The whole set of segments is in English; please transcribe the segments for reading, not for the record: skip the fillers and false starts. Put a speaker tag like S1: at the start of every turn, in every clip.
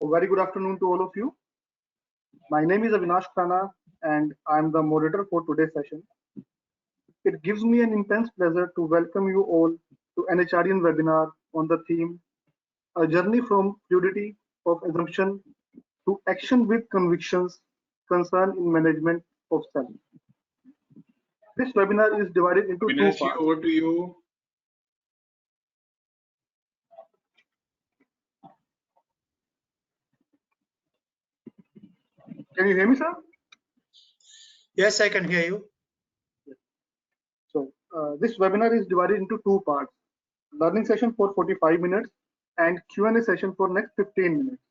S1: A very good afternoon to all of you. My name is Avinash Khana and I am the moderator for today's session. It gives me an intense pleasure to welcome you all to an HRian webinar on the theme, A Journey from Fluidity of Assumption to Action with Convictions Concern in Management of Self. This webinar is divided into two parts.
S2: Over to you.
S1: Can you hear me, sir?
S3: Yes, I can hear you.
S1: So this webinar is divided into two parts, learning session for 45 minutes and Q&A session for next 15 minutes.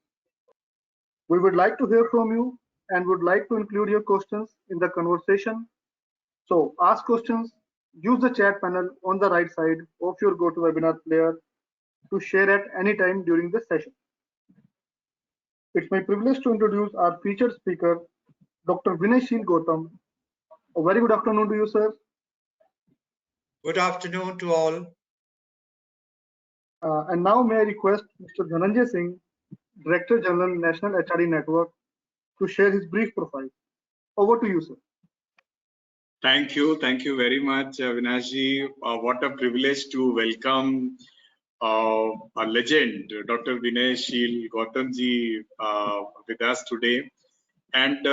S1: We would like to hear from you and would like to include your questions in the conversation. So ask questions, use the chat panel on the right side of your GoToWebinar player to share at any time during the session. It's my privilege to introduce our featured speaker, Dr. Vinaysheel Gautam. A very good afternoon to you, sir.
S3: Good afternoon to all.
S1: And now may I request Mr. Dhananjay Singh, Director General, National HRD Network, to share his brief profile. Over to you, sir.
S2: Thank you very much, Vinashji. What a privilege to welcome a legend, Dr. Vinaysheel Gautamji, with us today. And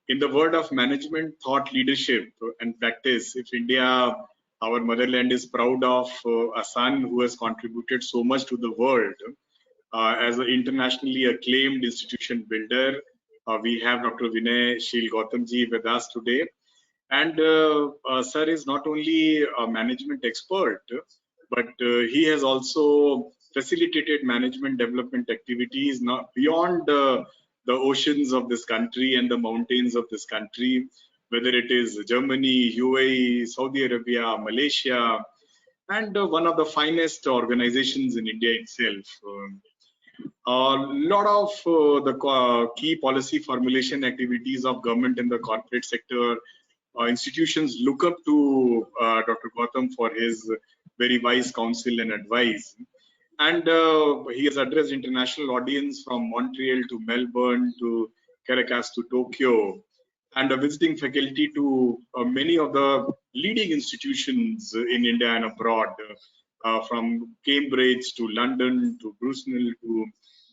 S2: in the world of management, thought leadership and practice, if India, our motherland, is proud of a son who has contributed so much to the world as an internationally acclaimed institution builder, we have Dr. Vinaysheel Gautamji with us today. And sir is not only a management expert, but he has also facilitated management development activities not beyond the oceans of this country and the mountains of this country, whether it is Germany, UAE, Saudi Arabia, Malaysia, and one of the finest organizations in India itself. A lot of the key policy formulation activities of government and the corporate sector institutions look up to Dr. Gautam for his very wise counsel and advice. And he has addressed international audience from Montreal to Melbourne to Caracas to Tokyo, and a visiting faculty to many of the leading institutions in India and abroad, from Cambridge to London to Brunel to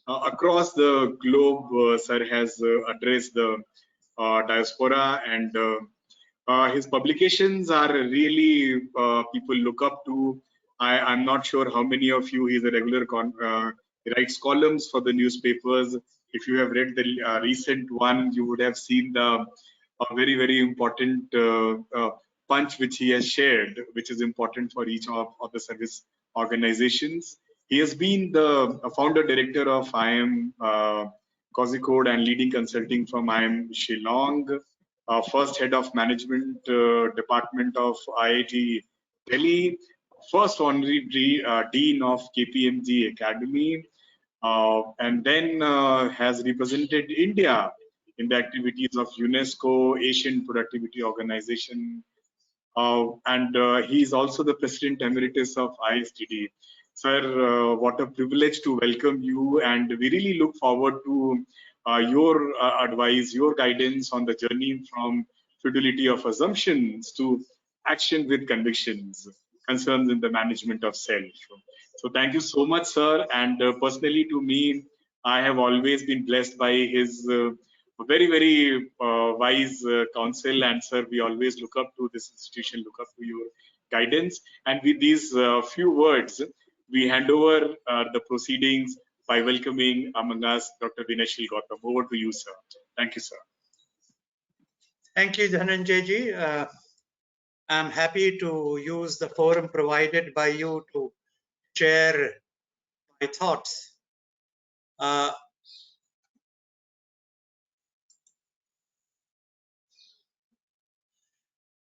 S2: across the globe. Sir has addressed the diaspora, and his publications are really people look up to. I'm not sure how many of you, he's a regular he writes columns for the newspapers. If you have read the recent one, you would have seen the very, very important punch which he has shared, which is important for each of the service organizations. He has been the founder director of IIM Kozhikode and leading consulting from IIM Shillong, first head of management department of IIT Delhi, first honorary dean of KPMG Academy, and then has represented India in the activities of UNESCO, Asian Productivity Organization, and he is also the President Emeritus of ISTD. Sir, what a privilege to welcome you, and we really look forward to your advice, your guidance on the journey from fidelity of assumptions to action with convictions, concerns in the management of self. So thank you so much, sir. And personally to me, I have always been blessed by his very, very wise counsel. And sir, we always look up to this institution, look up to your guidance. And with these few words, we hand over the proceedings by welcoming among us Dr. Vinaysheel Gautam. Over to you, sir. Thank you, sir.
S3: Thank you, Dhananjay. I'm happy to use the forum provided by you to share my thoughts.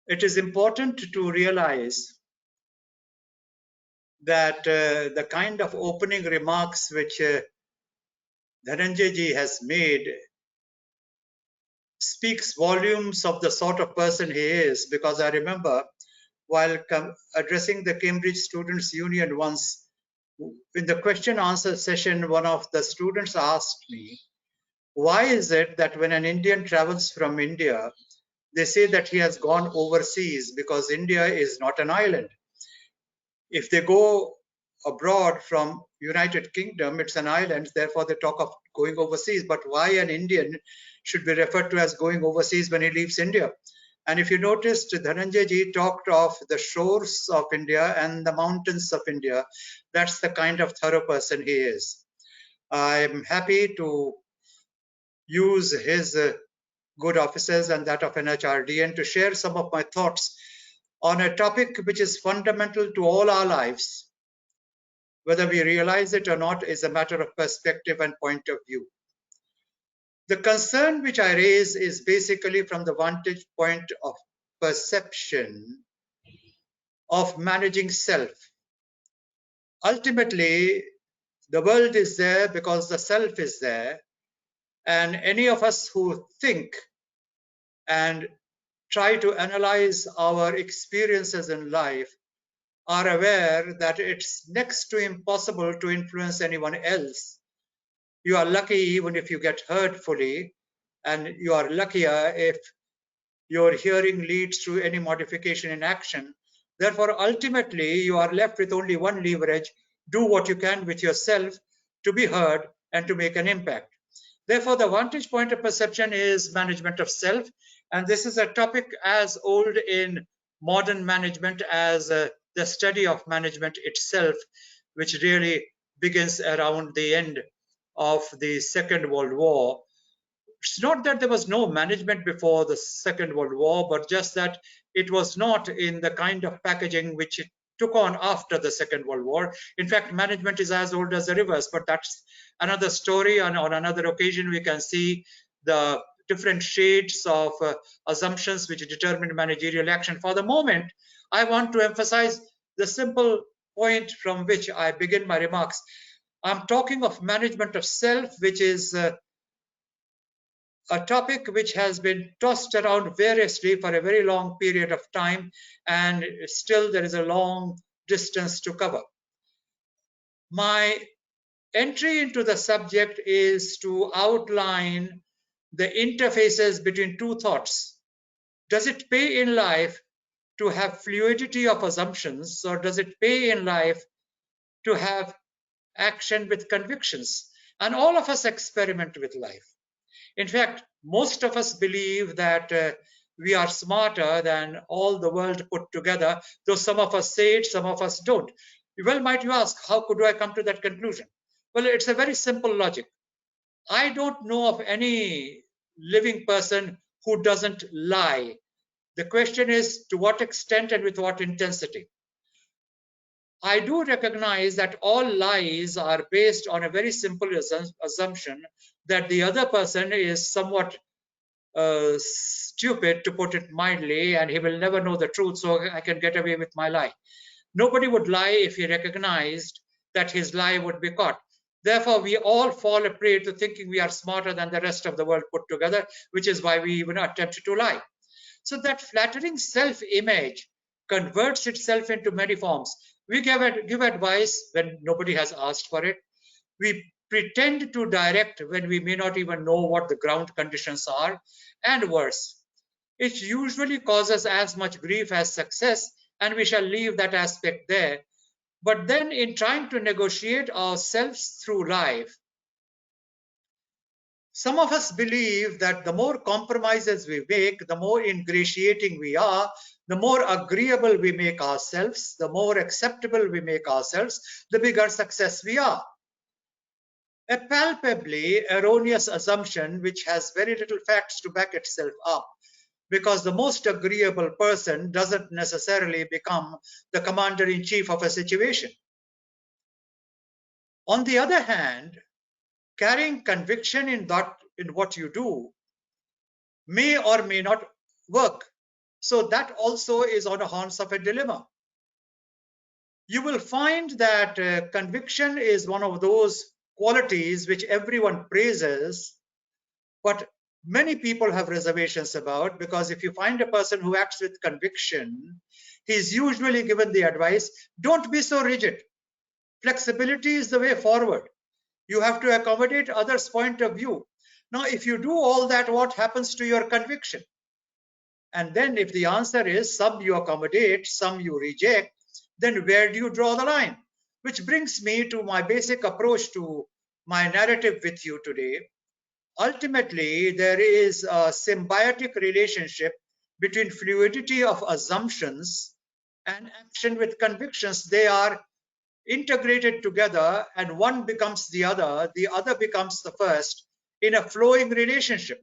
S3: It is important to realize that the kind of opening remarks which Dhananjay ji has made speaks volumes of the sort of person he is, because I remember while addressing the Cambridge Students' Union once, in the question answer session, one of the students asked me, why is it that when an Indian travels from India, they say that he has gone overseas because India is not an island. If they go abroad from United Kingdom, it's an island, therefore they talk of going overseas. But why an Indian should be referred to as going overseas when he leaves India? And if you noticed, Dhananjay ji talked of the shores of India and the mountains of India. That's the kind of thorough person he is. I'm happy to use his good offices and that of NHRDN to share some of my thoughts on a topic which is fundamental to all our lives. Whether we realize it or not is a matter of perspective and point of view. The concern which I raise is basically from the vantage point of perception of managing self. Ultimately, the world is there because the self is there, and any of us who think and try to analyze our experiences in life are aware that it's next to impossible to influence anyone else. You are lucky even if you get heard fully, and you are luckier if your hearing leads to any modification in action. Therefore, ultimately, you are left with only one leverage: do what you can with yourself to be heard and to make an impact. Therefore, the vantage point of perception is management of self. And this is a topic as old in modern management as the study of management itself, which really begins around the end of the Second World War. It's not that there was no management before the Second World War, but just that it was not in the kind of packaging which it took on after the Second World War. In fact, management is as old as the rivers, but that's another story. And on another occasion, we can see the different shades of assumptions which determine managerial action. For the moment, I want to emphasize the simple point from which I begin my remarks. I'm talking of management of self, which is a topic which has been tossed around variously for a very long period of time, and still there is a long distance to cover. My entry into the subject is to outline the interfaces between two thoughts. Does it pay in life to have fluidity of assumptions, or does it pay in life to have action with convictions? And all of us experiment with life. In fact, most of us believe that we are smarter than all the world put together, though some of us say it, some of us don't. Well, might you ask, how could I come to that conclusion? Well, it's a very simple logic. I don't know of any living person who doesn't lie. The question is, to what extent and with what intensity? I do recognize that all lies are based on a very simple assumption that the other person is somewhat stupid, to put it mildly, and he will never know the truth, so I can get away with my lie. Nobody would lie if he recognized that his lie would be caught. Therefore, we all fall a prey to thinking we are smarter than the rest of the world put together, which is why we even attempt to lie. So that flattering self-image converts itself into many forms. We give advice when nobody has asked for it. We pretend to direct when we may not even know what the ground conditions are, and worse. It usually causes as much grief as success, and we shall leave that aspect there. But then, in trying to negotiate ourselves through life, some of us believe that the more compromises we make, the more ingratiating we are, the more agreeable we make ourselves, the more acceptable we make ourselves, the bigger success we are. A palpably erroneous assumption which has very little facts to back itself up, because the most agreeable person doesn't necessarily become the commander-in-chief of a situation. On the other hand, carrying conviction in what you do may or may not work. So that also is on the horns of a dilemma. You will find that conviction is one of those qualities which everyone praises, but many people have reservations about, because if you find a person who acts with conviction, he's usually given the advice, don't be so rigid. Flexibility is the way forward. You have to accommodate others' point of view. Now, if you do all that, what happens to your conviction? And then if the answer is some you accommodate, some you reject, then where do you draw the line? Which brings me to my basic approach to my narrative with you today. Ultimately, there is a symbiotic relationship between fluidity of assumptions and action with convictions. They are integrated together, and one becomes the other becomes the first in a flowing relationship.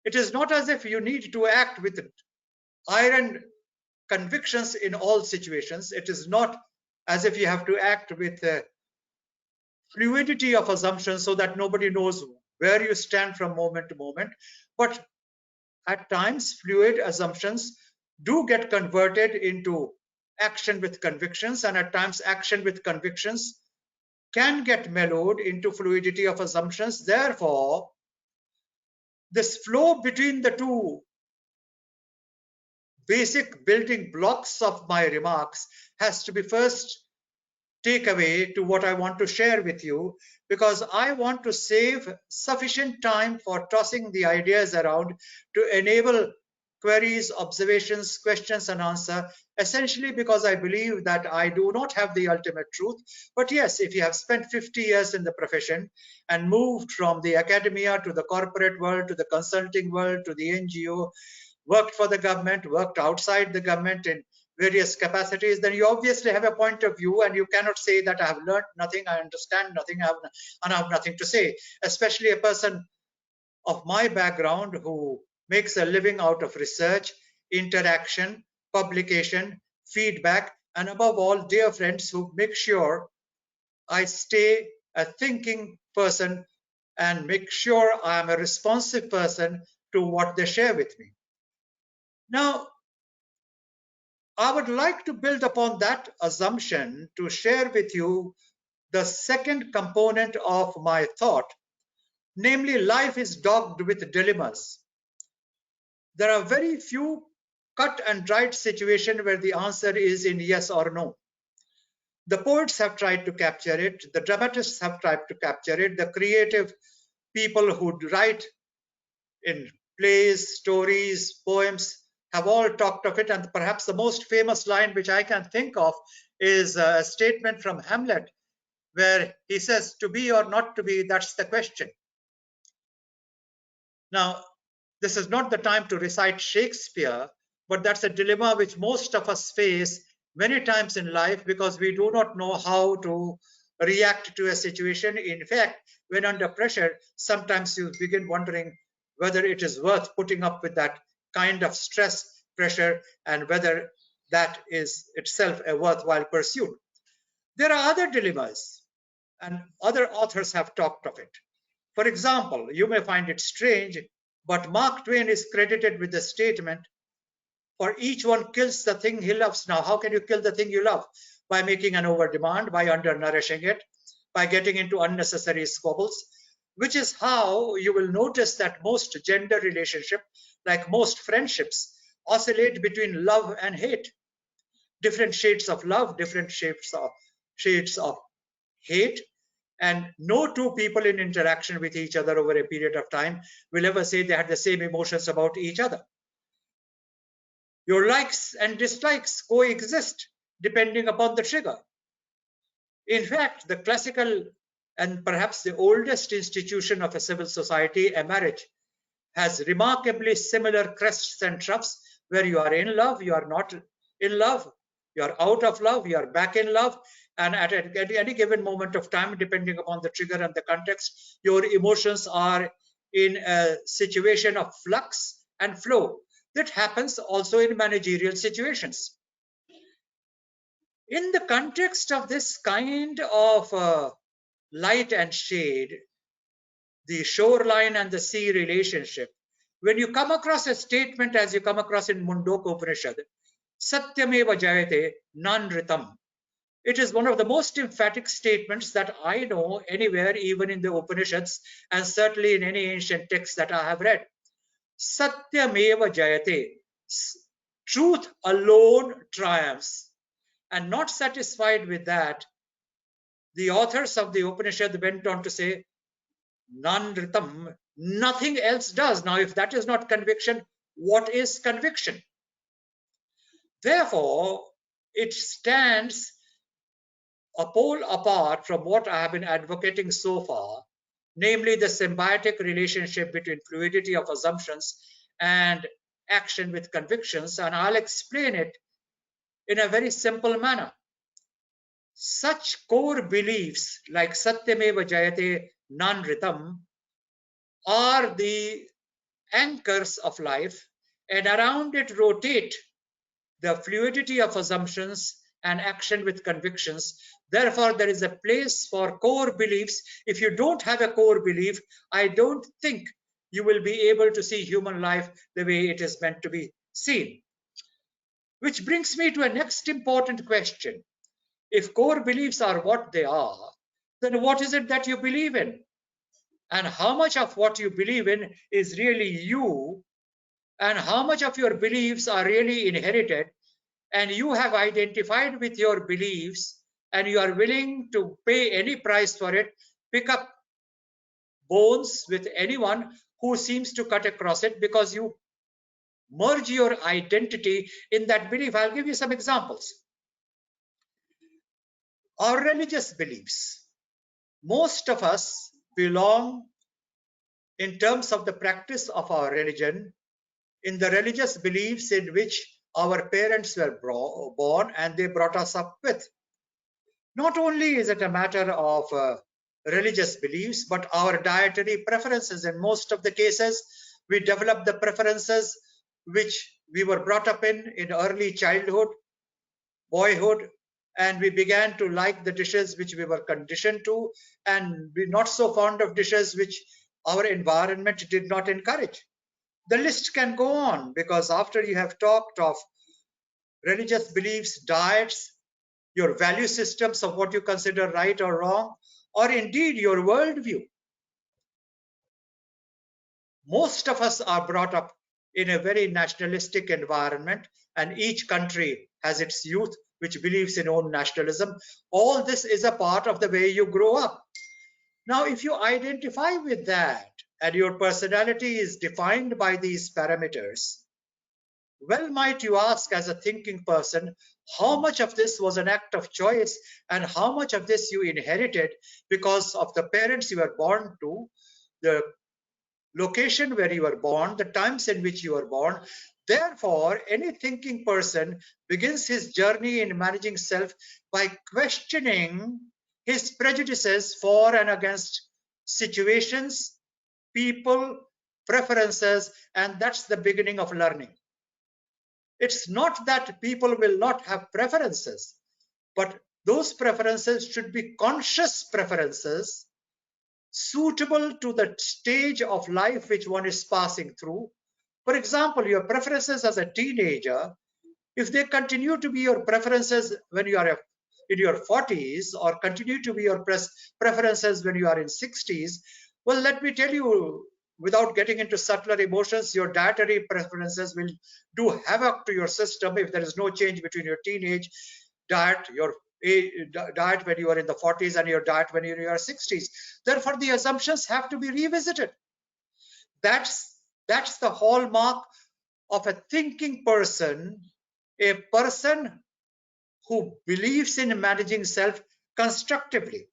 S3: It is not as if you need to act with iron convictions in all situations. It is not as if you have to act with fluidity of assumptions so that nobody knows where you stand from moment to moment. But at times, fluid assumptions do get converted into action with convictions, and at times, action with convictions can get mellowed into fluidity of assumptions. Therefore, this flow between the two basic building blocks of my remarks has to be first takeaway to what I want to share with you, because I want to save sufficient time for tossing the ideas around to enable queries, observations, questions, and answer, essentially because I believe that I do not have the ultimate truth. But yes, if you have spent 50 years in the profession and moved from the academia to the corporate world, to the consulting world, to the NGO, worked for the government, worked outside the government in various capacities, then you obviously have a point of view, and you cannot say that I have learned nothing, I understand nothing, and I have nothing to say, especially a person of my background who makes a living out of research, interaction, publication, feedback, and above all, dear friends who make sure I stay a thinking person and make sure I am a responsive person to what they share with me. Now, I would like to build upon that assumption to share with you the second component of my thought, namely, life is dogged with dilemmas. There are very few cut and dried situations where the answer is in yes or no. The poets have tried to capture it, the dramatists have tried to capture it, the creative people who write in plays, stories, poems have all talked of it, and perhaps the most famous line which I can think of is a statement from Hamlet where he says, "To be or not to be, that's the question." Now, this is not the time to recite Shakespeare, but that's a dilemma which most of us face many times in life because we do not know how to react to a situation. In fact, when under pressure, sometimes you begin wondering whether it is worth putting up with that kind of stress, pressure, and whether that is itself a worthwhile pursuit. There are other dilemmas, and other authors have talked of it. For example, you may find it strange, but Mark Twain is credited with the statement, "For each one kills the thing he loves." Now, how can you kill the thing you love? By making an overdemand, by undernourishing it, by getting into unnecessary squabbles, which is how you will notice that most gender relationships, like most friendships, oscillate between love and hate. Different shades of love, different shades of hate, and no two people in interaction with each other over a period of time will ever say they had the same emotions about each other. Your likes and dislikes coexist depending upon the trigger. In fact, the classical and perhaps the oldest institution of a civil society, a marriage, has remarkably similar crests and troughs where you are in love, you are not in love, you are out of love, you are back in love, and at any given moment of time, depending upon the trigger and the context, your emotions are in a situation of flux and flow. That happens also in managerial situations. In the context of this kind of light and shade, the shoreline and the sea relationship, when you come across a statement as you come across in Mundaka Upanishad, Satyameva Jayate Nanritam, it is one of the most emphatic statements that I know anywhere, even in the Upanishads, and certainly in any ancient text that I have read. Satyameva Jayate, truth alone triumphs. And not satisfied with that, the authors of the Upanishad went on to say, Nanritam, nothing else does. Now, if that is not conviction, what is conviction? Therefore, it stands a pole apart from what I have been advocating so far, namely the symbiotic relationship between fluidity of assumptions and action with convictions, and I'll explain it in a very simple manner. Such core beliefs like Satyameva Jayate Nanritam are the anchors of life, and around it rotate the fluidity of assumptions and action with convictions. Therefore, there is a place for core beliefs. If you don't have a core belief, I don't think you will be able to see human life the way it is meant to be seen. Which brings me to a next important question. If core beliefs are what they are, then what is it that you believe in? And how much of what you believe in is really you, and how much of your beliefs are really inherited, and you have identified with your beliefs and you are willing to pay any price for it, pick up bones with anyone who seems to cut across it, because you merge your identity in that belief. I'll give you some examples. Our religious beliefs. Most of us belong, in terms of the practice of our religion, in the religious beliefs in which our parents were born and they brought us up with. Not only is it a matter of religious beliefs, but our dietary preferences. In most of the cases, we develop the preferences which we were brought up in early childhood, boyhood, and we began to like the dishes which we were conditioned to, and we're not so fond of dishes which our environment did not encourage. The list can go on, because after you have talked of religious beliefs, diets, your value systems of what you consider right or wrong, or indeed your worldview, most of us are brought up in a very nationalistic environment, and each country has its youth which believes in own nationalism. All this is a part of the way you grow up. Now, if you identify with that and your personality is defined by these parameters, well, might you ask, as a thinking person, how much of this was an act of choice and how much of this you inherited because of the parents you were born to, the location where you were born, the times in which you were born. Therefore, any thinking person begins his journey in managing self by questioning his prejudices for and against situations, people, preferences, and that's the beginning of learning. It's not that people will not have preferences, but those preferences should be conscious preferences suitable to the stage of life which one is passing through. For example, your preferences as a teenager, if they continue to be your preferences when you are in your 40s, or continue to be your preferences when you are in 60s, well, let me tell you, without getting into subtler emotions, your dietary preferences will do havoc to your system if there is no change between your teenage diet, your diet when you are in the 40s, and your diet when you are in your 60s. Therefore, the assumptions have to be revisited. That's the hallmark of a thinking person, a person who believes in managing self constructively.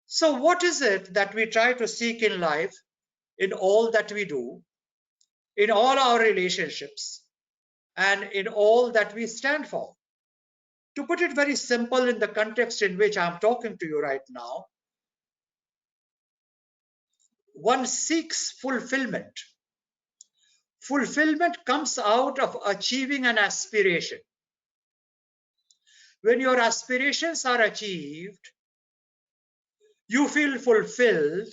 S3: So what is it that we try to seek in life, in all that we do, in all our relationships, and in all that we stand for? To put it very simple, in the context in which I'm talking to you right now, one seeks fulfillment. Fulfillment comes out of achieving an aspiration. When your aspirations are achieved, you feel fulfilled,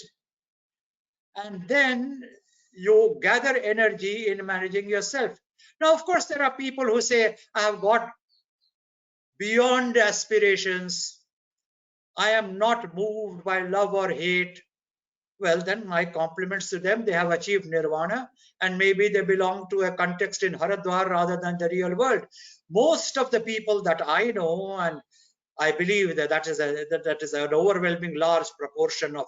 S3: and then you gather energy in managing yourself. Now, of course, there are people who say, I have got beyond aspirations. I am not moved by love or hate. Well, then my compliments to them. They have achieved nirvana, and maybe they belong to a context in Haridwar rather than the real world. Most of the people that I know, and I believe that is an overwhelming large proportion of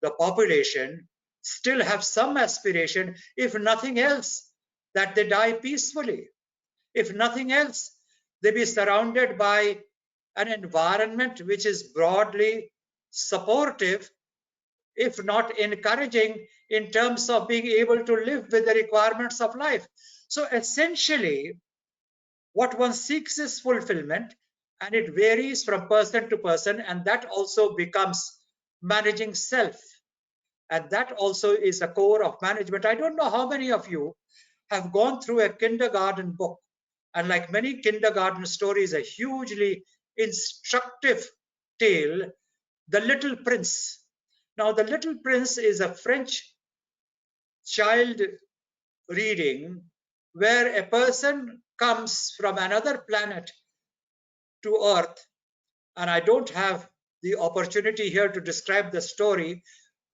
S3: the population, still have some aspiration, if nothing else, that they die peacefully. If nothing else, they be surrounded by an environment which is broadly supportive, if not encouraging, in terms of being able to live with the requirements of life. So essentially, what one seeks is fulfillment, and it varies from person to person, and that also becomes managing self. And that also is a core of management. I don't know how many of you have gone through a kindergarten book, and like many kindergarten stories, a hugely instructive tale, The Little Prince. Now, The Little Prince is a French child reading where a person comes from another planet to Earth, and I don't have the opportunity here to describe the story,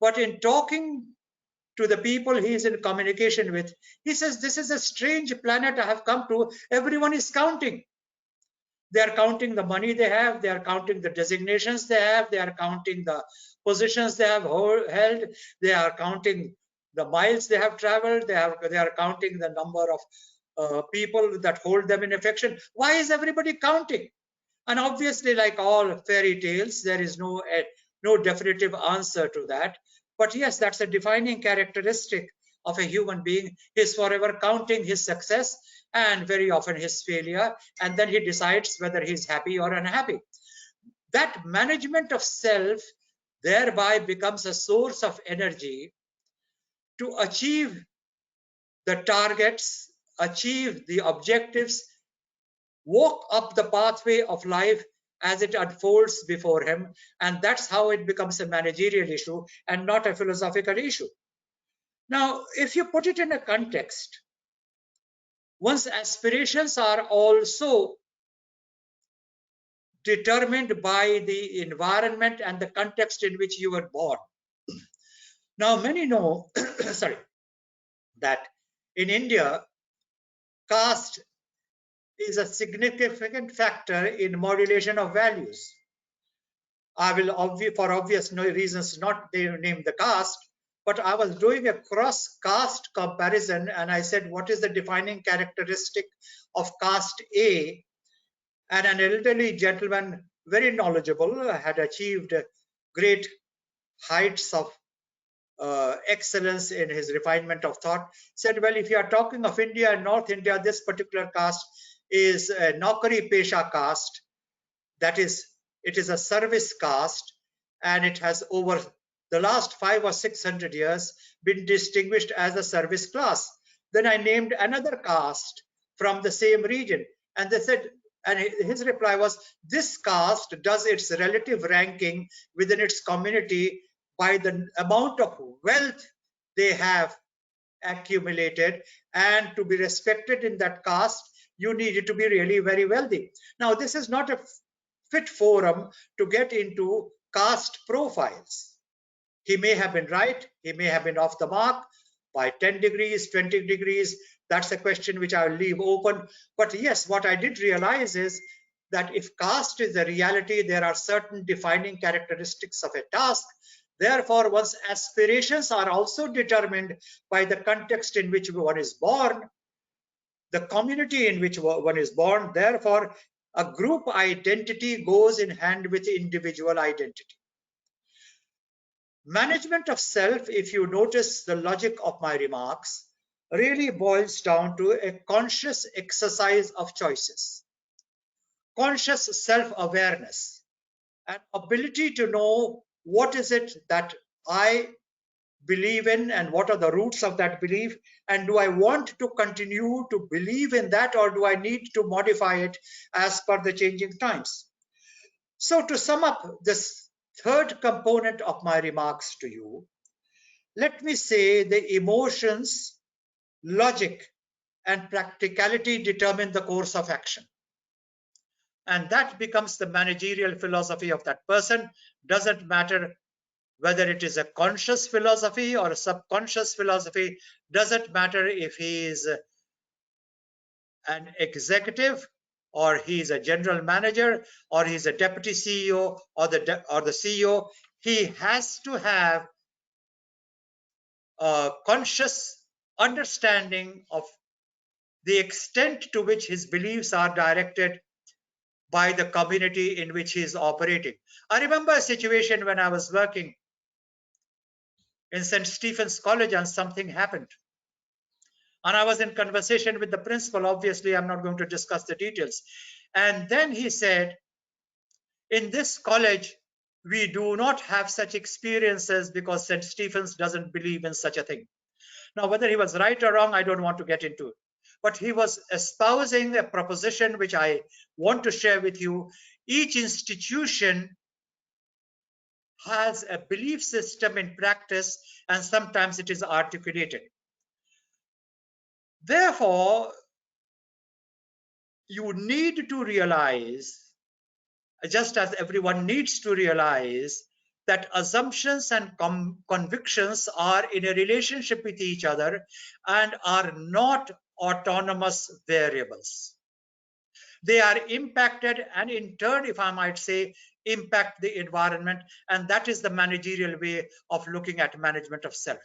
S3: but in talking to the people he is in communication with, he says, "This is a strange planet I have come to. Everyone is counting. They are counting the money they have, they are counting the designations they have, they are counting the positions they have held, they are counting the miles they have traveled, they are counting the number of people that hold them in affection. Why is everybody counting?" And obviously, like all fairy tales, there is no definitive answer to that. But yes, that's a defining characteristic of a human being. He's forever counting his success and very often his failure, and then he decides whether he's happy or unhappy. That management of self thereby becomes a source of energy to achieve the targets, achieve the objectives, walk up the pathway of life as it unfolds before him. And that's how it becomes a managerial issue and not a philosophical issue. Now, if you put it in a context, one's aspirations are also determined by the environment and the context in which you were born. Now, many know sorry, that in India, caste is a significant factor in modulation of values. I will, for obvious reasons, not name the caste, but I was doing a cross-caste comparison, and I said, what is the defining characteristic of caste A? And an elderly gentleman, very knowledgeable, had achieved great heights of excellence in his refinement of thought, said, well, if you are talking of India and North India, this particular caste is a Naukari Pesha caste. That is, it is a service caste, and it has over the last 500 or 600 years been distinguished as a service class. Then I named another caste from the same region, and they said, and his reply was, this caste does its relative ranking within its community by the amount of wealth they have accumulated, and to be respected in that caste, you need to be really very wealthy. Now, this is not a fit forum to get into caste profiles. He may have been right, he may have been off the mark by 10 degrees, 20 degrees. That's a question which I'll leave open. But yes, what I did realize is that if caste is a reality, there are certain defining characteristics of a task. Therefore, one's aspirations are also determined by the context in which one is born, the community in which one is born. Therefore, a group identity goes in hand with individual identity. Management of self, if you notice the logic of my remarks, really boils down to a conscious exercise of choices, conscious self-awareness, an ability to know what is it that I believe in and what are the roots of that belief, and do I want to continue to believe in that, or do I need to modify it as per the changing times? So to sum up this third component of my remarks to you, let me say the emotions, logic, and practicality determine the course of action. And that becomes the managerial philosophy of that person. Doesn't matter whether it is a conscious philosophy or a subconscious philosophy. Doesn't matter if he is an executive or he's a general manager, or he's a deputy CEO, or the CEO. He has to have a conscious understanding of the extent to which his beliefs are directed by the community in which he is operating. I remember a situation when I was working in St. Stephen's College and something happened. And I was in conversation with the principal. Obviously, I'm not going to discuss the details. And then he said, in this college, we do not have such experiences because St. Stephen's doesn't believe in such a thing. Now, whether he was right or wrong, I don't want to get into it. But he was espousing a proposition which I want to share with you. Each institution has a belief system in practice, and sometimes it is articulated. Therefore, you need to realize, just as everyone needs to realize, that assumptions and convictions are in a relationship with each other and are not autonomous variables. They are impacted, and in turn, if I might say, impact the environment, and that is the managerial way of looking at management of self.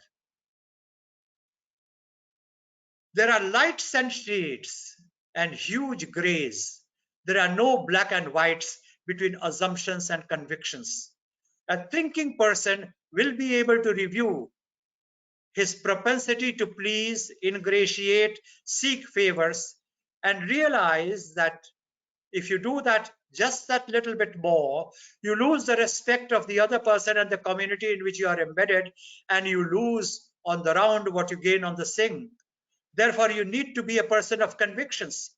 S3: There are lights and shades and huge grays. There are no black and whites between assumptions and convictions. A thinking person will be able to review his propensity to please, ingratiate, seek favors, and realize that if you do that just that little bit more, you lose the respect of the other person and the community in which you are embedded, and you lose on the round what you gain on the sing. Therefore, you need to be a person of convictions.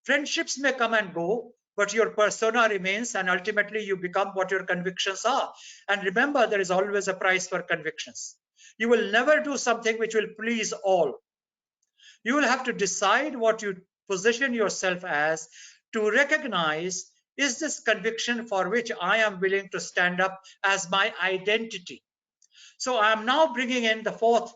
S3: Friendships may come and go, but your persona remains, and ultimately you become what your convictions are. And remember, there is always a price for convictions. You will never do something which will please all. You will have to decide what you position yourself as, to recognize, is this conviction for which I am willing to stand up as my identity? So I am now bringing in the fourth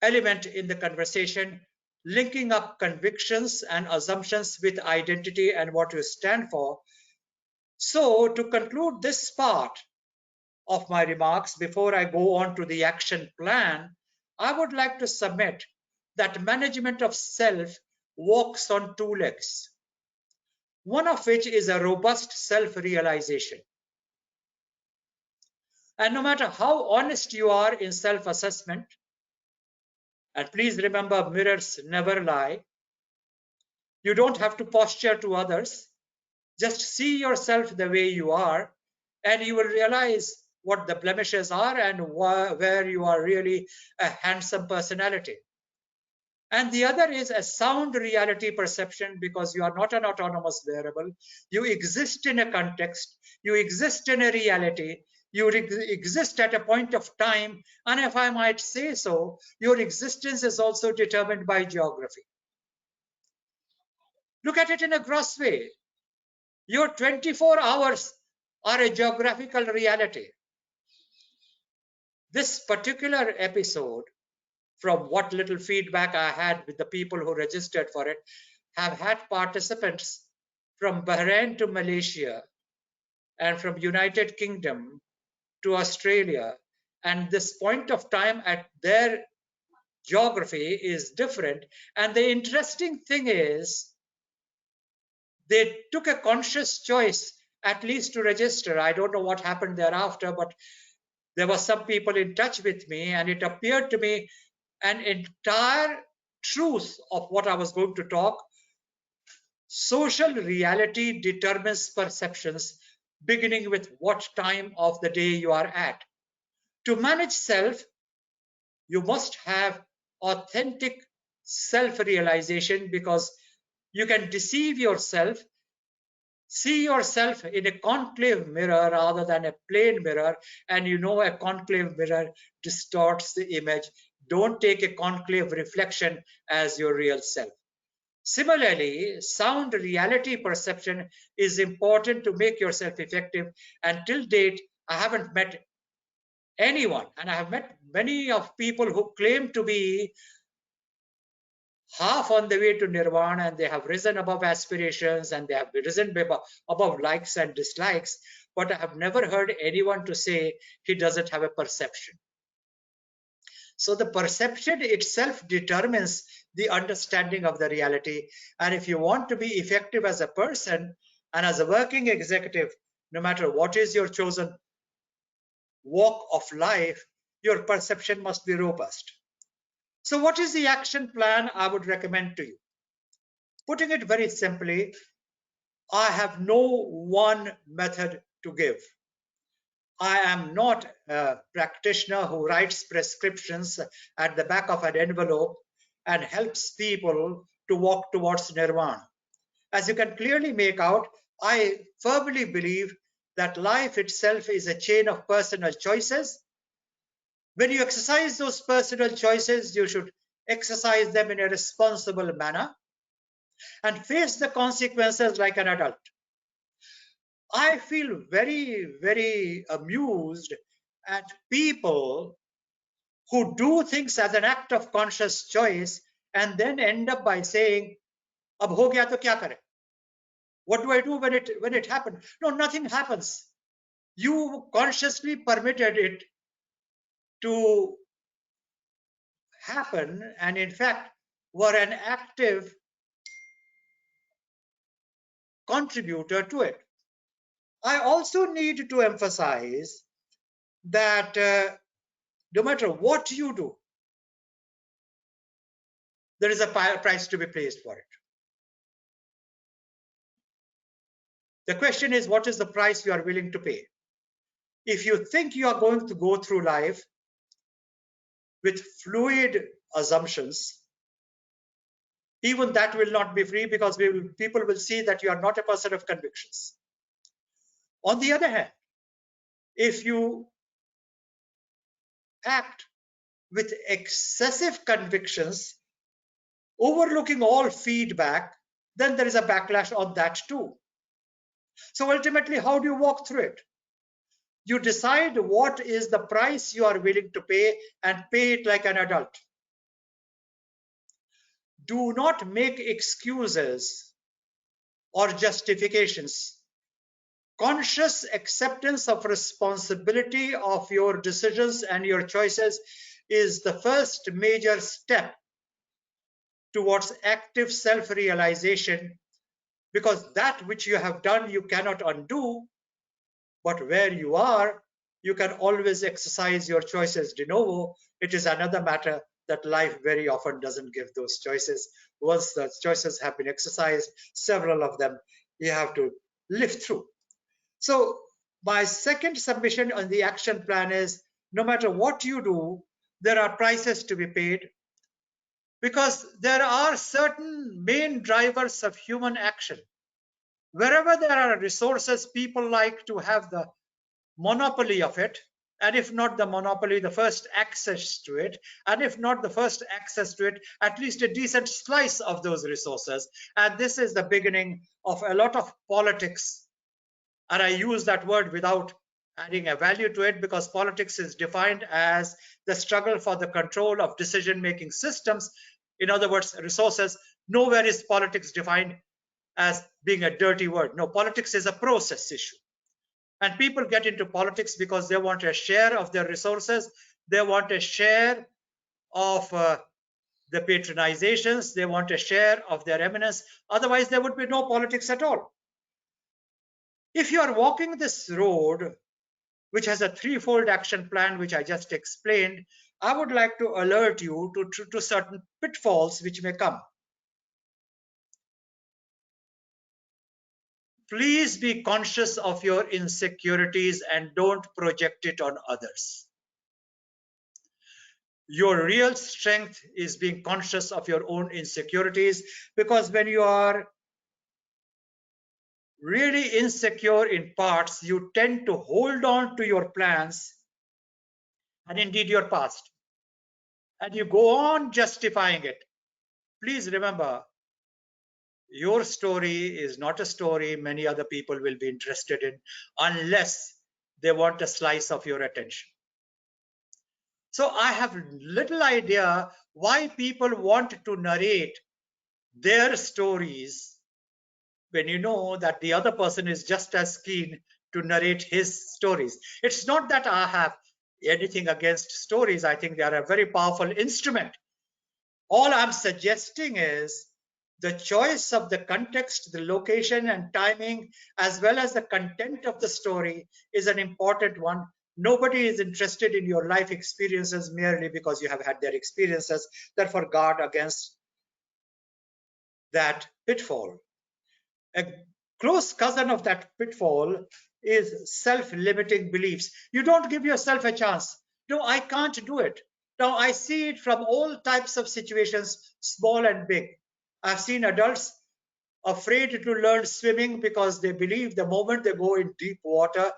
S3: element in the conversation, linking up convictions and assumptions with identity and what you stand for. So to conclude this part of my remarks, before I go on to the action plan, I would like to submit that management of self walks on two legs, one of which is a robust self-realization. And no matter how honest you are in self-assessment, and please remember, mirrors never lie, you don't have to posture to others. Just see yourself the way you are, and you will realize what the blemishes are and where you are really a handsome personality. And the other is a sound reality perception, because you are not an autonomous variable. You exist in a context, you exist in a reality, you exist at a point of time, and if I might say so, your existence is also determined by geography. Look at it in a gross way. Your 24 hours are a geographical reality. This particular episode, from what little feedback I had with the people who registered for it, have had participants from Bahrain to Malaysia and from United Kingdom to Australia. And this point of time at their geography is different. And the interesting thing is, they took a conscious choice at least to register. I don't know what happened thereafter, but there were some people in touch with me, and it appeared to me an entire truth of what I was going to talk. Social reality determines perceptions, beginning with what time of the day you are at. To manage self, you must have authentic self-realization, because you can deceive yourself. See yourself in a concave mirror rather than a plain mirror, and you know a concave mirror distorts the image. Don't take a concave reflection as your real self. Similarly, sound reality perception is important to make yourself effective. And till date, I haven't met anyone, and I have met many of people who claim to be half on the way to nirvana, and they have risen above aspirations, and they have risen above likes and dislikes, but I have never heard anyone to say he doesn't have a perception. So the perception itself determines the understanding of the reality. And if you want to be effective as a person and as a working executive, no matter what is your chosen walk of life, your perception must be robust. So what is the action plan I would recommend to you? Putting it very simply, I have no one method to give. I am not a practitioner who writes prescriptions at the back of an envelope and helps people to walk towards nirvana. As you can clearly make out, I firmly believe that life itself is a chain of personal choices. When you exercise those personal choices, you should exercise them in a responsible manner and face the consequences like an adult. I feel very, very amused at people who do things as an act of conscious choice and then end up by saying, "Ab ho gaya to kya kare?" What do I do when it happened? No, nothing happens. You consciously permitted it to happen, and in fact were an active contributor to it. I also need to emphasize that no matter what you do, there is a price to be placed for it. The question is, what is the price you are willing to pay? If you think you are going to go through life with fluid assumptions, even that will not be free, because people will see that you are not a person of convictions. On the other hand, if you act with excessive convictions, overlooking all feedback, then there is a backlash on that too. So ultimately, how do you walk through it? You decide what is the price you are willing to pay and pay it like an adult. Do not make excuses or justifications. Conscious acceptance of responsibility of your decisions and your choices is the first major step towards active self-realization, because that which you have done you cannot undo, but where you are, you can always exercise your choices de novo. It is another matter that life very often doesn't give those choices. Once the choices have been exercised, several of them, you have to live through. So my second submission on the action plan is, no matter what you do, there are prices to be paid, because there are certain main drivers of human action. Wherever there are resources, people like to have the monopoly of it, and if not the monopoly, the first access to it, and if not the first access to it, at least a decent slice of those resources. And this is the beginning of a lot of politics. And I use that word without adding a value to it, because politics is defined as the struggle for the control of decision-making systems. In other words, resources. Nowhere is politics defined as being a dirty word. No, politics is a process issue. And people get into politics because they want a share of their resources. They want a share of the patronizations. They want a share of their eminence. Otherwise, there would be no politics at all. If you are walking this road, which has a threefold action plan, which I just explained, I would like to alert you to certain pitfalls which may come. Please be conscious of your insecurities and don't project it on others. Your real strength is being conscious of your own insecurities, because when you are really insecure in parts, you tend to hold on to your plans and indeed your past, and you go on justifying it. Please remember, your story is not a story many other people will be interested in unless they want a slice of your attention. So I have little idea why people want to narrate their stories when you know that the other person is just as keen to narrate his stories. It's not that I have anything against stories. I think they are a very powerful instrument. All I'm suggesting is the choice of the context, the location and timing, as well as the content of the story is an important one. Nobody is interested in your life experiences merely because you have had their experiences. Therefore, guard against that pitfall. A close cousin of that pitfall is self-limiting beliefs. You don't give yourself a chance. No, I can't do it. Now, I see it from all types of situations, small and big. I've seen adults afraid to learn swimming because they believe the moment they go in deep water,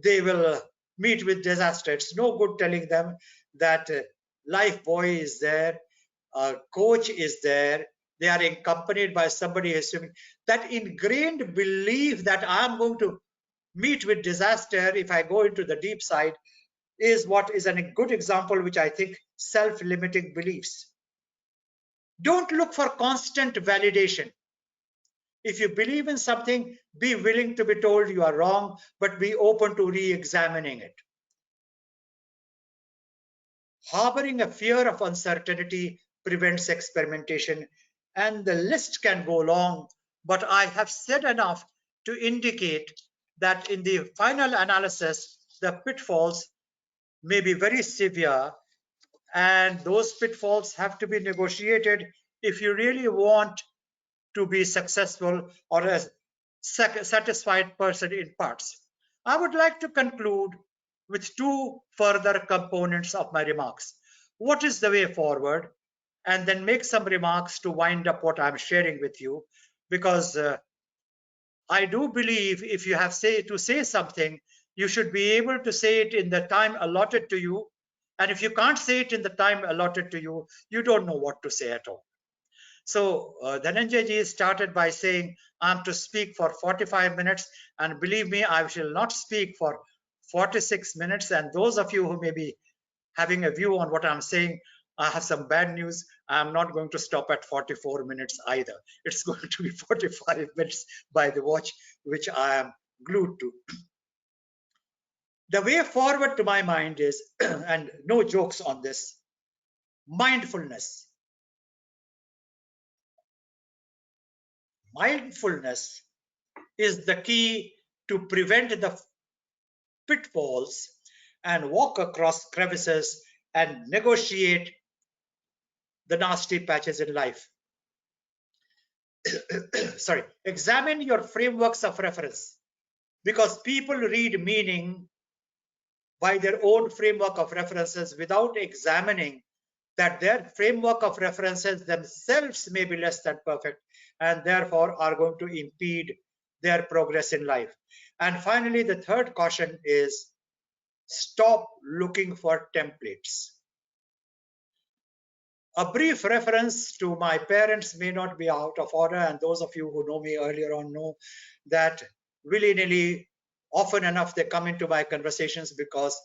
S3: they will meet with disaster. It's no good telling them that life buoy is there, a coach is there, they are accompanied by somebody who's swimming. That ingrained belief that I'm going to meet with disaster if I go into the deep side is what is a good example, which I think self-limiting beliefs. Don't look for constant validation. If you believe in something, be willing to be told you are wrong, but be open to re-examining it. Harboring a fear of uncertainty prevents experimentation, and the list can go long, but I have said enough to indicate that in the final analysis, the pitfalls may be very severe, and those pitfalls have to be negotiated if you really want to be successful or a satisfied person in parts. I would like to conclude with two further components of my remarks. What is the way forward? And then make some remarks to wind up what I'm sharing with you, because I do believe if you have to say something, you should be able to say it in the time allotted to you. And if you can't say it in the time allotted to you, you don't know what to say at all. So Dhananjay ji started by saying, I'm to speak for 45 minutes. And believe me, I shall not speak for 46 minutes. And those of you who may be having a view on what I'm saying, I have some bad news. I'm not going to stop at 44 minutes either. It's going to be 45 minutes by the watch, which I am glued to. The way forward to my mind is, and no jokes on this, mindfulness. Mindfulness is the key to prevent the pitfalls and walk across crevices and negotiate the nasty patches in life. Sorry, examine your frameworks of reference, because people read meaning by their own framework of references without examining that their framework of references themselves may be less than perfect and therefore are going to impede their progress in life. And finally, the third caution is stop looking for templates. A brief reference to my parents may not be out of order, and those of you who know me earlier on know that willy-nilly, often enough, they come into my conversations because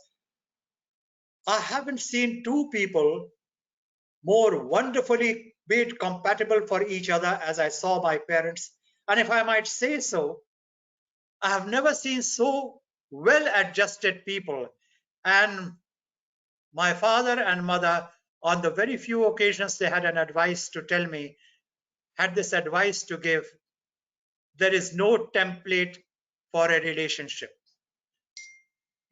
S3: I haven't seen two people more wonderfully made compatible for each other as I saw my parents. And if I might say so, I have never seen so well-adjusted people. And my father and mother, on the very few occasions they had an advice to tell me, had this advice to give: there is no template for a relationship.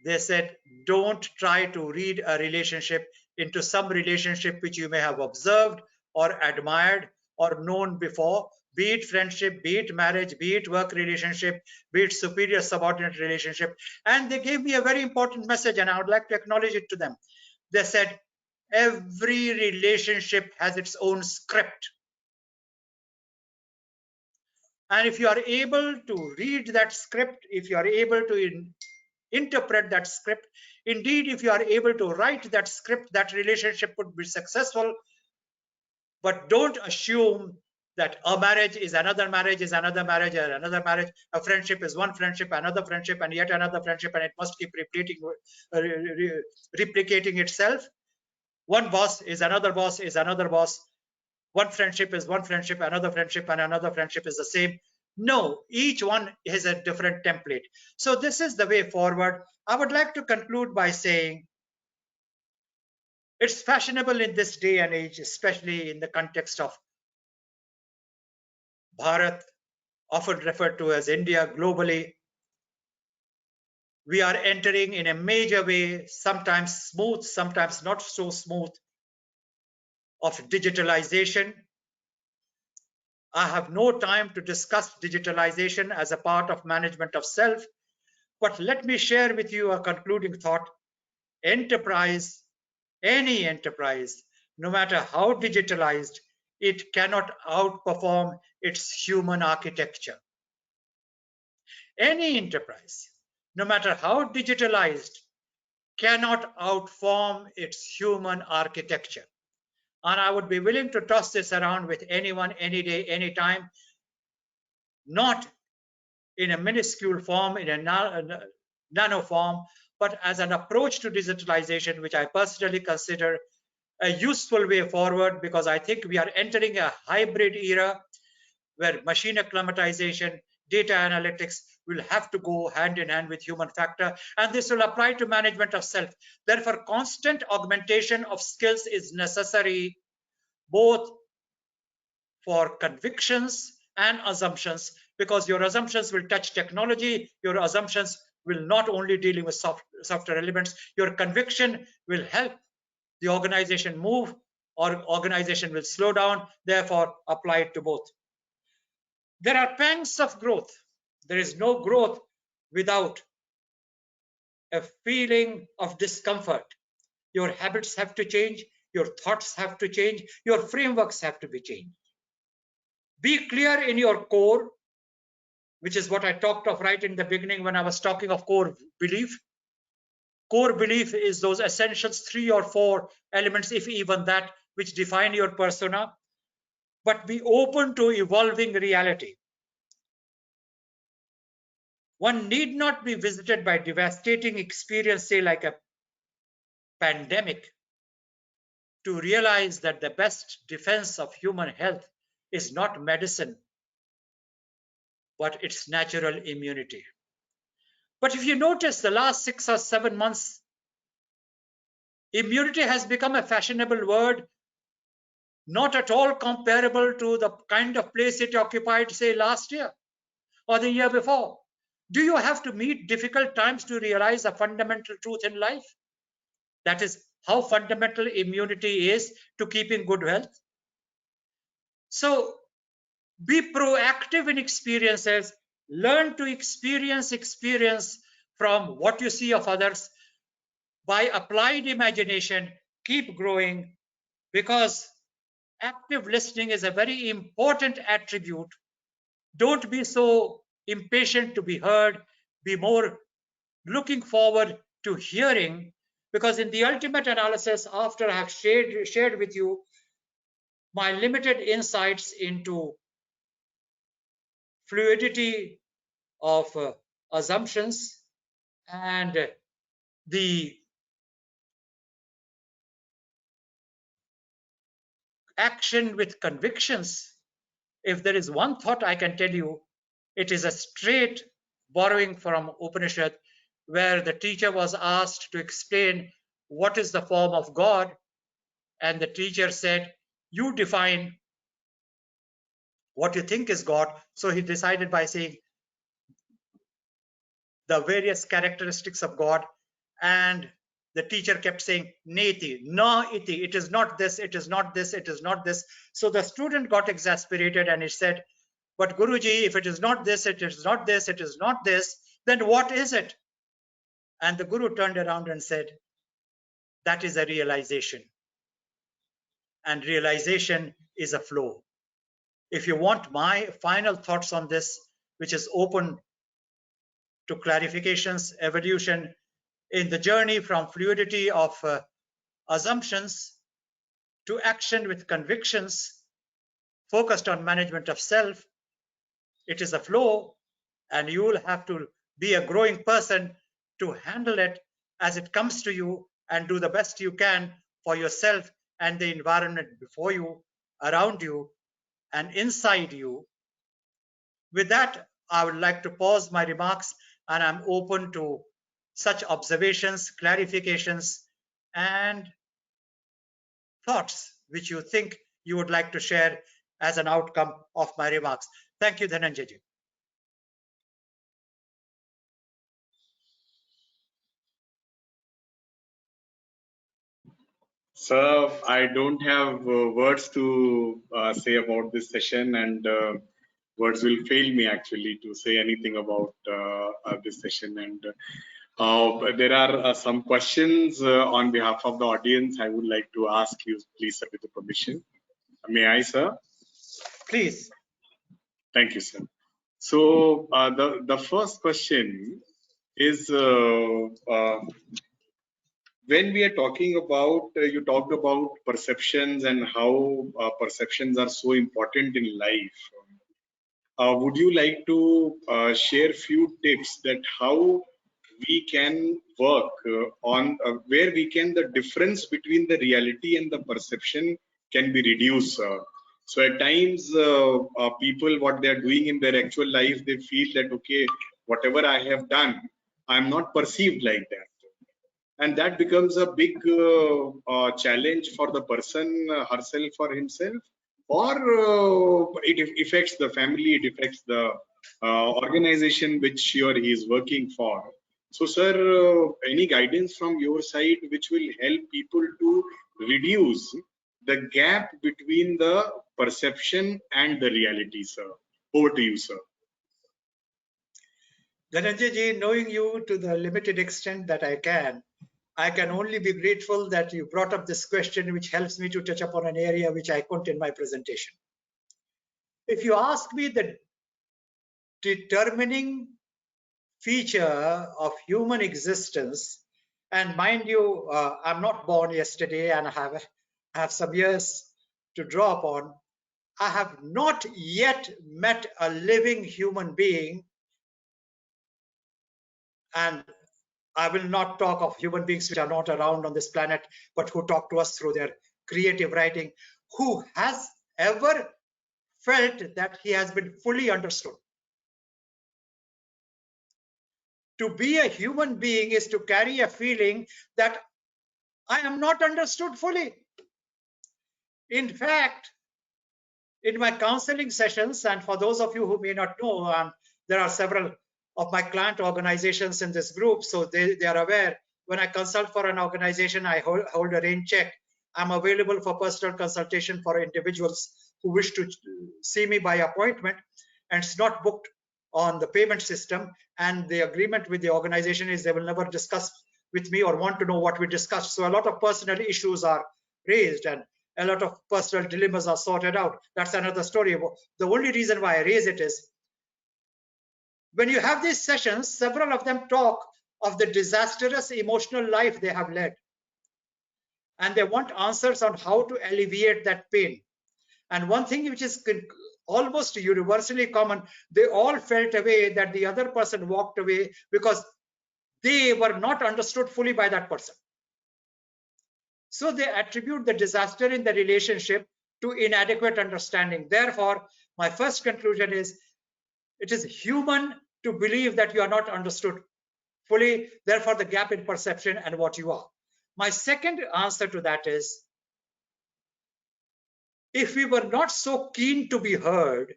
S3: They said, don't try to read a relationship into some relationship which you may have observed or admired or known before, be it friendship, be it marriage, be it work relationship, be it superior subordinate relationship. And they gave me a very important message, and I would like to acknowledge it to them. They said, every relationship has its own script. And if you are able to read that script, if you are able to interpret that script, indeed, if you are able to write that script, that relationship would be successful. But don't assume that a marriage is another marriage, is another marriage, and another marriage. A friendship is one friendship, another friendship, and yet another friendship, and it must keep replicating itself. One boss is another boss is another boss. One friendship is one friendship, another friendship and another friendship is the same. No, each one is a different template. So this is the way forward. I would like to conclude by saying it's fashionable in this day and age, especially in the context of Bharat, often referred to as India globally. We are entering in a major way, sometimes smooth, sometimes not so smooth, of digitalization. I have no time to discuss digitalization as a part of management of self, but let me share with you a concluding thought. Enterprise, any enterprise, no matter how digitalized, it cannot outperform its human architecture. Any enterprise, no matter how digitalized, cannot outperform its human architecture. And I would be willing to toss this around with anyone, any day, any time, not in a minuscule form, in a nano form, but as an approach to digitalization, which I personally consider a useful way forward, because I think we are entering a hybrid era where machine acclimatization, data analytics will have to go hand in hand with human factor, and this will apply to management of self. Therefore, constant augmentation of skills is necessary, both for convictions and assumptions, because your assumptions will touch technology, your assumptions will not only dealing with software elements, your conviction will help the organization move, or organization will slow down, therefore apply it to both. There are pangs of growth. There is no growth without a feeling of discomfort. Your habits have to change, your thoughts have to change, your frameworks have to be changed. Be clear in your core, which is what I talked of right in the beginning when I was talking of core belief. Core belief is those essentials, 3 or 4 elements, if even that, which define your persona. But be open to evolving reality. One need not be visited by devastating experience, say like a pandemic, to realize that the best defense of human health is not medicine, but its natural immunity. But if you notice the last 6 or 7 months, immunity has become a fashionable word, not at all comparable to the kind of place it occupied, say, last year or the year before. Do you have to meet difficult times to realize a fundamental truth in life? That is how fundamental immunity is to keeping good health. So be proactive in experiences, learn to experience from what you see of others. By applied imagination, keep growing, because active listening is a very important attribute. Don't be so impatient to be heard, be more looking forward to hearing, because in the ultimate analysis, after I have shared with you my limited insights into fluidity of assumptions and the action with convictions, if there is one thought I can tell you, it is a straight borrowing from Upanishad, where the teacher was asked to explain what is the form of God, and the teacher said, you define what you think is God. So he decided by saying the various characteristics of God, and the teacher kept saying neti, na iti, it is not this, it is not this, it is not this. So the student got exasperated and he said, but Guruji, if it is not this, it is not this, it is not this, then what is it? And the Guru turned around and said, that is a realization, and realization is a flow. If you want my final thoughts on this, which is open to clarifications, evolution, in the journey from fluidity of assumptions to action with convictions, focused on management of self, it is a flow, and you will have to be a growing person to handle it as it comes to you and do the best you can for yourself and the environment before you, around you, and inside you. With that, I would like to pause my remarks, and I'm open to such observations, clarifications, and thoughts which you think you would like to share as an outcome of my remarks. Thank you, Dhananjay ji.
S2: Sir, I don't have words to say about this session, and words will fail me actually to say anything about this session. And there are some questions on behalf of the audience I would like to ask you, please, sir, with the permission. May I, sir?
S3: Please.
S2: Thank you, sir. So the first question is when we are talking about, you talked about perceptions and how perceptions are so important in life. Would you like to share few tips that how we can work on where we can the difference between the reality and the perception can be reduced? So at times people, what they are doing in their actual life, they feel that, okay, whatever I have done, I'm not perceived like that. And that becomes a big challenge for the person herself or himself, or it affects the family, it affects the organization which he or he is working for. So, sir, any guidance from your side which will help people to reduce the gap between the perception and the reality, sir? Over to you, sir.
S3: Dhananjay ji, knowing you to the limited extent that I can only be grateful that you brought up this question, which helps me to touch upon an area which I couldn't in my presentation. If you ask me the determining feature of human existence, and mind you, I'm not born yesterday and I have some years to draw upon. I have not yet met a living human being, and I will not talk of human beings which are not around on this planet, but who talk to us through their creative writing, who has ever felt that he has been fully understood. To be a human being is to carry a feeling that I am not understood fully. In fact, in my counseling sessions, and for those of you who may not know, there are several of my client organizations in this group, so they are aware. When I consult for an organization, I hold a rain check. I'm available for personal consultation for individuals who wish to see me by appointment, and it's not booked on the payment system. And the agreement with the organization is they will never discuss with me or want to know what we discussed. So a lot of personal issues are raised and a lot of personal dilemmas are sorted out. That's another story. The only reason why I raise it is when you have these sessions, several of them talk of the disastrous emotional life they have led. And they want answers on how to alleviate that pain. And one thing which is almost universally common, they all felt away that the other person walked away because they were not understood fully by that person. So they attribute the disaster in the relationship to inadequate understanding. Therefore, my first conclusion is it is human to believe that you are not understood fully, therefore the gap in perception and what you are. My second answer to that is, if we were not so keen to be heard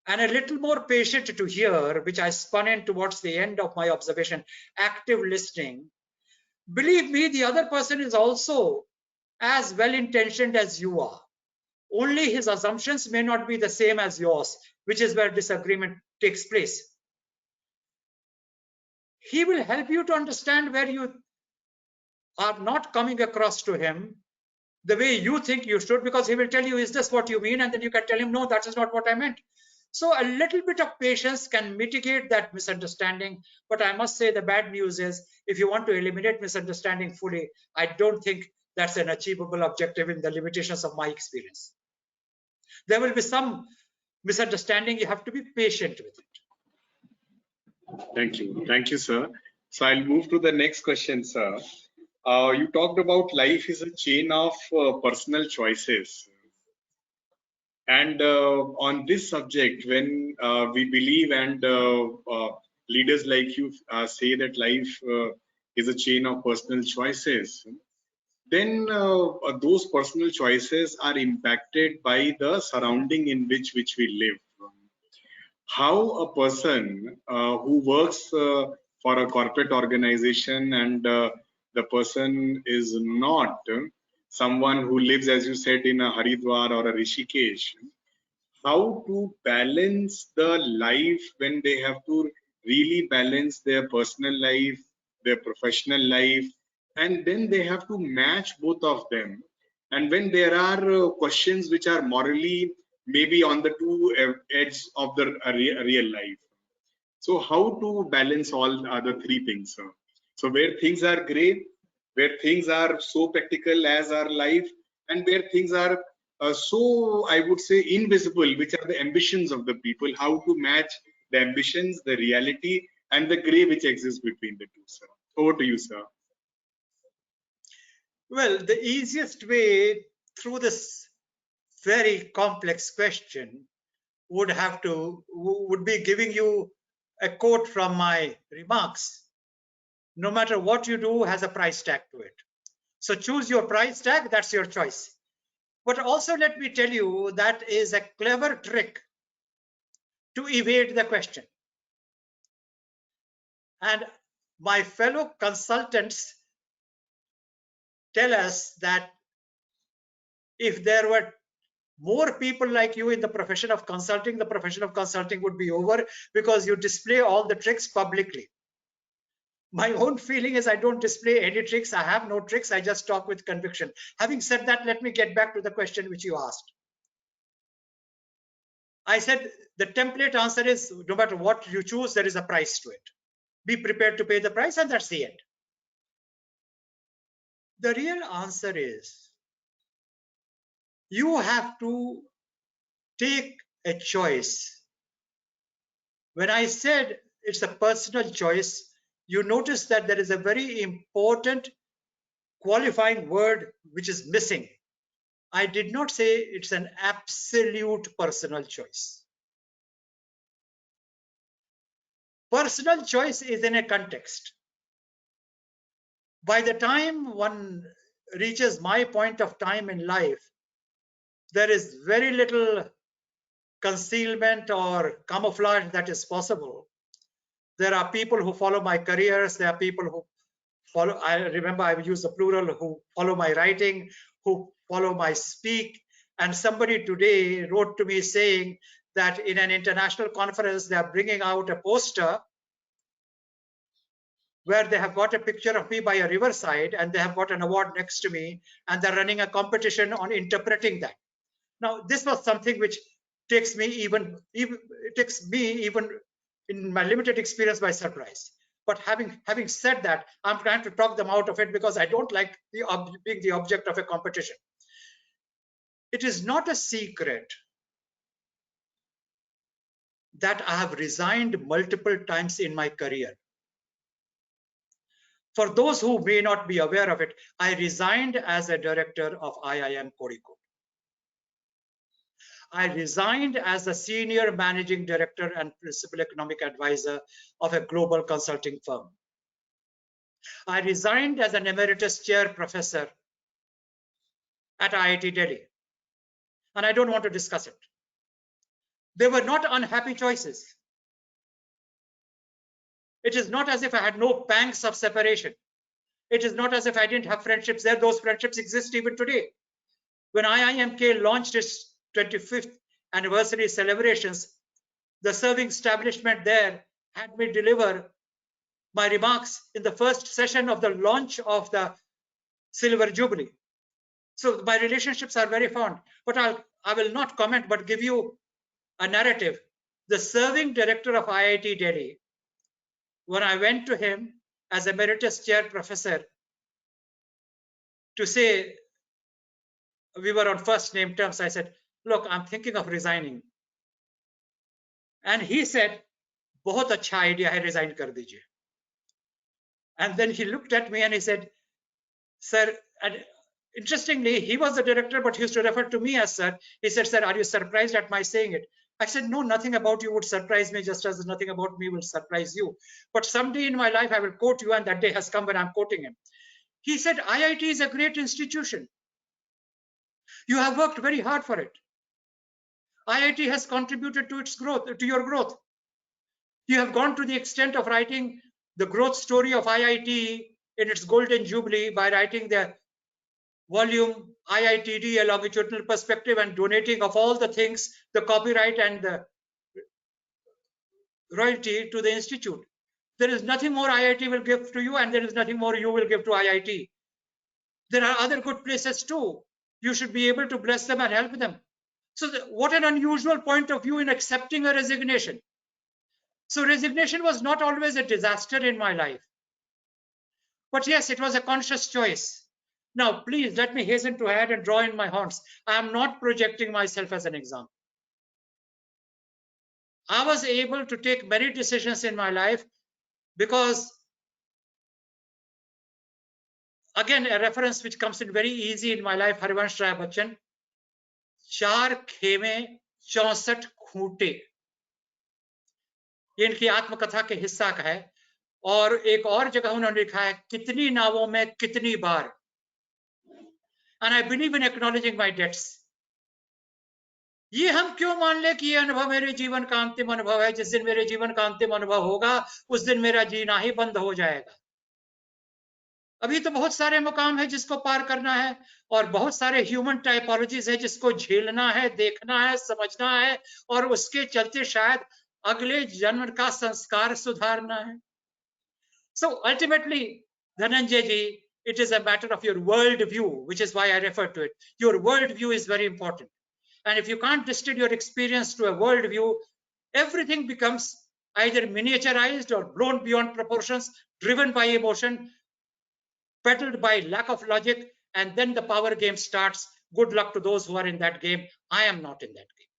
S3: and a little more patient to hear, which I spun in towards the end of my observation, active listening, believe me, the other person is also as well-intentioned as you are. Only his assumptions may not be the same as yours, which is where disagreement takes place. He will help you to understand where you are not coming across to him the way you think you should, because he will tell you, is this what you mean? And then you can tell him, no, that is not what I meant. So a little bit of patience can mitigate that misunderstanding. But I must say the bad news is, if you want to eliminate misunderstanding fully, I don't think that's an achievable objective in the limitations of my experience. There will be some misunderstanding. You have to be patient with it.
S2: Thank you, sir. So I'll move to the next question, sir. You talked about life is a chain of personal choices. And on this subject, when we believe and leaders like you say that life is a chain of personal choices, then those personal choices are impacted by the surrounding in which we live. How a person who works for a corporate organization and the person is not someone who lives, as you said, in a Haridwar or a Rishikesh, how to balance the life when they have to really balance their personal life, their professional life, and then they have to match both of them. And when there are questions which are morally maybe on the two edges of the real life, so how to balance all other three things, sir? So where things are gray, where things are so practical as our life, and where things are so, I would say, invisible, which are the ambitions of the people, how to match the ambitions, the reality, and the gray which exists between the two, sir. Over to you, sir.
S3: Well, the easiest way through this very complex question would be giving you a quote from my remarks. No matter what you do has a price tag to it. So choose your price tag, that's your choice. But also let me tell you, that is a clever trick to evade the question. And my fellow consultants tell us that if there were more people like you in the profession of consulting, the profession of consulting would be over, because you display all the tricks publicly. My own feeling is I don't display any tricks. I have no tricks. I just talk with conviction. Having said that, let me get back to the question which you asked. I said the template answer is no matter what you choose, there is a price to it. Be prepared to pay the price, and that's the end. The real answer is you have to take a choice. When I said it's a personal choice, you notice that there is a very important qualifying word which is missing. I did not say it's an absolute personal choice. Personal choice is in a context. By the time one reaches my point of time in life, there is very little concealment or camouflage that is possible. There are people who follow my careers. There are people who follow, I remember I use the plural, who follow my writing, who follow my speak. And somebody today wrote to me saying that in an international conference, they are bringing out a poster where they have got a picture of me by a riverside, and they have got an award next to me, and they're running a competition on interpreting that. Now, this was something which takes me even in my limited experience by surprise. But having said that, I'm trying to talk them out of it because I don't like being the object of a competition. It is not a secret that I have resigned multiple times in my career. For those who may not be aware of it, I resigned as a director of IIM Kozhikode. I resigned as the senior managing director and principal economic advisor of a global consulting firm. I resigned as an emeritus chair professor at IIT Delhi. And I don't want to discuss it. They were not unhappy choices. It is not as if I had no pangs of separation. It is not as if I didn't have friendships there. Those friendships exist even today. When IIMK launched its 25th anniversary celebrations, the serving establishment there had me deliver my remarks in the first session of the launch of the Silver Jubilee. So my relationships are very fond, but I will not comment, but give you a narrative. The serving director of IIT Delhi, when I went to him as emeritus chair professor to say we were on first name terms, I said, look, I'm thinking of resigning. And he said, बहुत अच्छा idea है, resign कर दीजिए. And then he looked at me and he said, Sir, and interestingly, he was the director, but he used to refer to me as sir. He said, sir, are you surprised at my saying it? I said, no, nothing about you would surprise me, just as nothing about me will surprise you. But someday in my life, I will quote you, and that day has come when I'm quoting him. He said, IIT is a great institution. You have worked very hard for it. IIT has contributed to its growth, to your growth. You have gone to the extent of writing the growth story of IIT in its golden jubilee by writing the volume IITD, a longitudinal perspective, and donating of all the things, the copyright and the royalty to the institute. There is nothing more IIT will give to you, and there is nothing more you will give to IIT. There are other good places too. You should be able to bless them and help them. So what an unusual point of view in accepting a resignation. So resignation was not always a disaster in my life. But yes, it was a conscious choice. Now, please let me hasten to add and draw in my horns. I am not projecting myself as an example. I was able to take many decisions in my life because, again, a reference which comes in very easy in my life, Harivansh Rai Bachchan, 4 खेमे 64 खूंटे, ये इनकी आत्मकथा के हिस्सा का है। और एक और जगह उन्होंने लिखा है, कितनी नावों में कितनी बार, and I believe in acknowledging my debts. ये हम क्यों मान ले कि ये अनुभव मेरे जीवन का अंतिम अनुभव है? जिस दिन मेरे जीवन का अंतिम अनुभव होगा, उस दिन मेरा जीना ही बंद हो जाएगा। अभी तो बहुत सारे मुकाम है जिसको पार करना है, और बहुत सारे ह्यूमन टाइपोलॉजीज है जिसको झेलना है, देखना है, समझना है, और उसके चलते शायद अगले जन्म का संस्कार सुधारना है। So ultimately, Dhananjay ji, it is a matter of your world view, which is why I refer to it. Your world view is very important. And if you can't distill your experience to a world view, everything becomes either miniaturized or blown beyond proportions, driven by emotion, peddled by lack of logic, and then the power game starts. Good luck to those who are in that game. I am not in that game.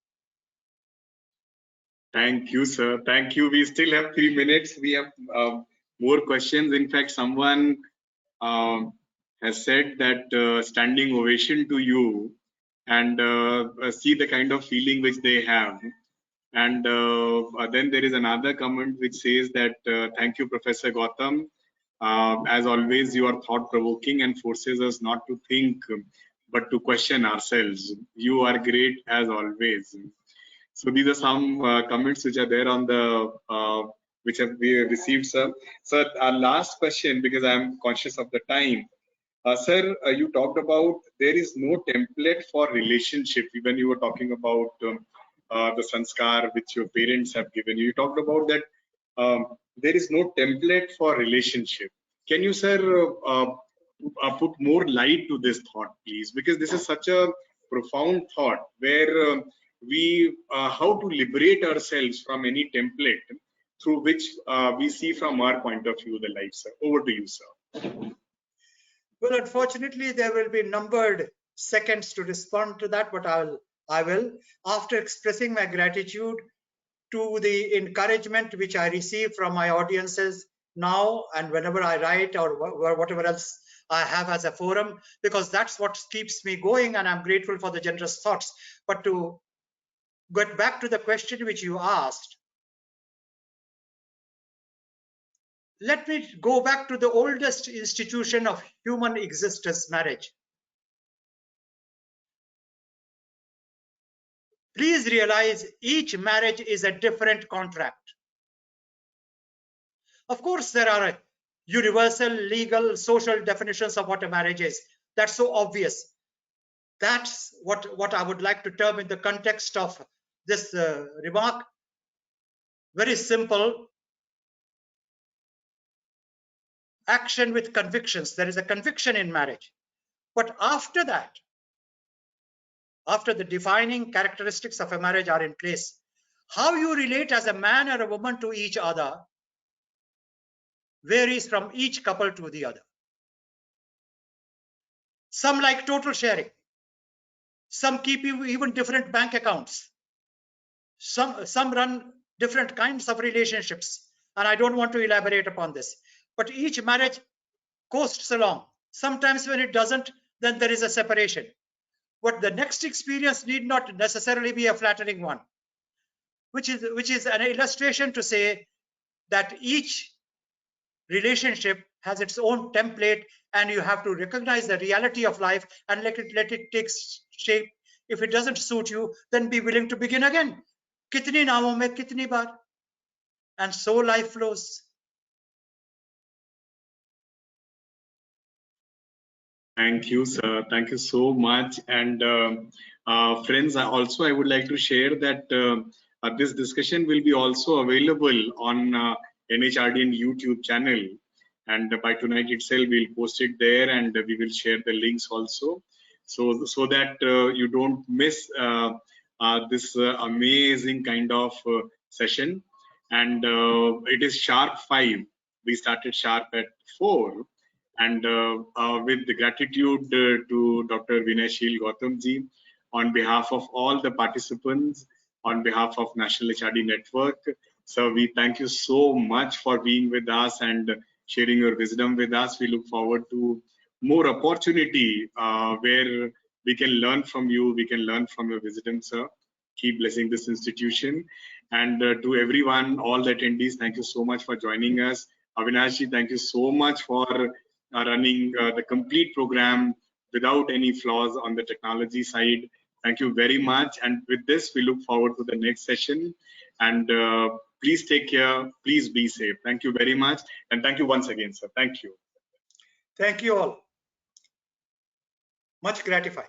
S2: Thank you, sir. Thank you. We still have 3 minutes. We have more questions. In fact, someone has said that standing ovation to you, and see the kind of feeling which they have. And then there is another comment which says that thank you, Professor Gautam. As always, you are thought-provoking and forces us not to think but to question ourselves. You are great as always. So these are some comments which are there on the which have we received, sir. Sir, our last question, because I am conscious of the time. Sir, you talked about there is no template for relationship. Even you were talking about the sanskar which your parents have given you. You talked about that there is no template for relationship. Can you, sir, put more light to this thought, please? Because this is such a profound thought where we how to liberate ourselves from any template through which we see from our point of view the life, sir. Over to you, sir.
S3: Well, unfortunately, there will be numbered seconds to respond to that, but I will, after expressing my gratitude to the encouragement which I receive from my audiences now and whenever I write or whatever else I have as a forum, because that's what keeps me going, and I'm grateful for the generous thoughts. But to get back to the question which you asked, let me go back to the oldest institution of human existence, marriage. Please realize each marriage is a different contract. Of course, there are universal, legal, social definitions of what a marriage is. That's so obvious. That's what I would like to term in the context of this remark. Very simple. Action with convictions. There is a conviction in marriage. But after that, after the defining characteristics of a marriage are in place, how you relate as a man or a woman to each other varies from each couple to the other. Some like total sharing. Some keep even different bank accounts. Some run different kinds of relationships. And I don't want to elaborate upon this. But each marriage coasts along. Sometimes when it doesn't, then there is a separation. But the next experience need not necessarily be a flattering one, which is an illustration to say that each relationship has its own template, and you have to recognize the reality of life and let it take shape. If it doesn't suit you, then be willing to begin again. Kitni naamon mein kitni baar? And so life flows.
S2: Thank you, sir. Thank you so much. And friends, I would like to share that this discussion will be also available on NHRDN YouTube channel. And by tonight itself, we'll post it there, and we will share the links also, so that you don't miss this amazing kind of session. And it is sharp 5. We started sharp at 4. And with the gratitude to Dr. Vinayshil Gautamji, on behalf of all the participants, on behalf of National HRD Network, so we thank you so much for being with us and sharing your wisdom with us. We look forward to more opportunity where we can learn from you, we can learn from your wisdom, sir. Keep blessing this institution. And to everyone, all the attendees, thank you so much for joining us. Avinashji, thank you so much for running the complete program without any flaws on the technology side. Thank you very much. And with this, we look forward to the next session. And please take care. Please be safe. Thank you very much. And thank you once again, sir. Thank you.
S3: Thank you all. Much gratified.